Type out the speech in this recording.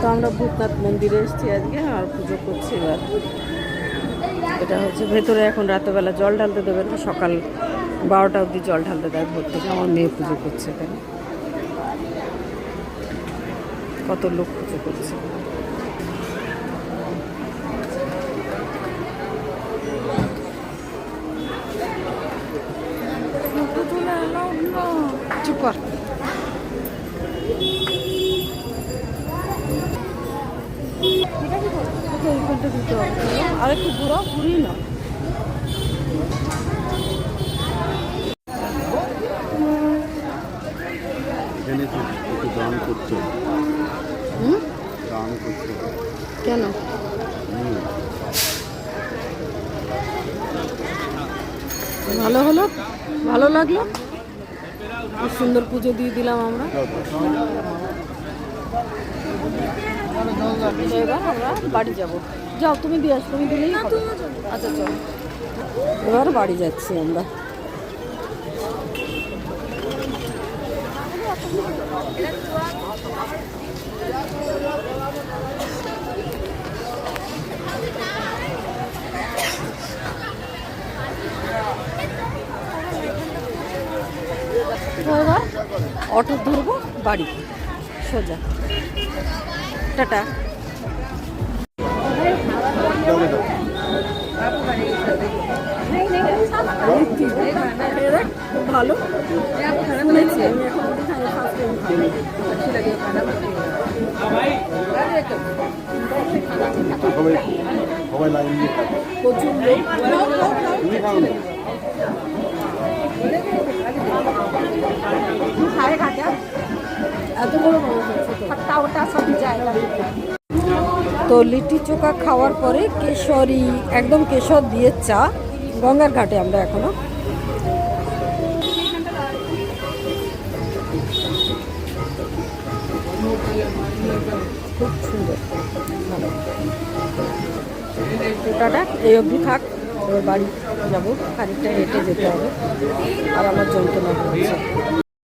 তো আমরা ভূতনাথ মন্দিরে এসেছি আজকে আর পুজো করছি এবার। এটা হচ্ছে ভেতরে এখন রাতেরবেলা জল ঢালতে দেবে না, সকাল 12টা অবধি জল ঢালতে দেয় ভোর থেকে। আমার মেয়ে পুজো করছে এখানে, কত লোক পুজো করছে। চুপ কর। এইখানটা দিতে হবে, আরেকটু ঘোরাও, ঘুরিয়ে না। এখানে একটু দান করতে হবে। দান করতে হবে কেন? ভালো হলো, ভালো লাগলো, খুব সুন্দর পুজো দিয়ে দিলাম আমরা। এবার আমরা বাড়ি যাব। যাও তুমি দিয়ে আস, তুমি দিলেই হবে। আচ্ছা চলো, এবার বাড়ি যাচ্ছি আমরা। এবার অটো ধরবো বাড়ি সোজা। টাটা। ভালো শুনেছি আমি, সবাই লাইন দিয়ে থাকে। প্রচুর লোক। তুমি খাও না? এত বড় তো লিট্টি চোখা খাওয়ার পরে কেশরী, একদম কেশর দিয়ে চা। গঙ্গার ঘাটে আমরা এখনো। খুব সুন্দর, ভালো। টাটা, এই অবধি থাক, এবার বাড়ি যাবো। খানিকটা হেঁটে যেতে হবে আর আমার যন্ত্রণা হচ্ছে।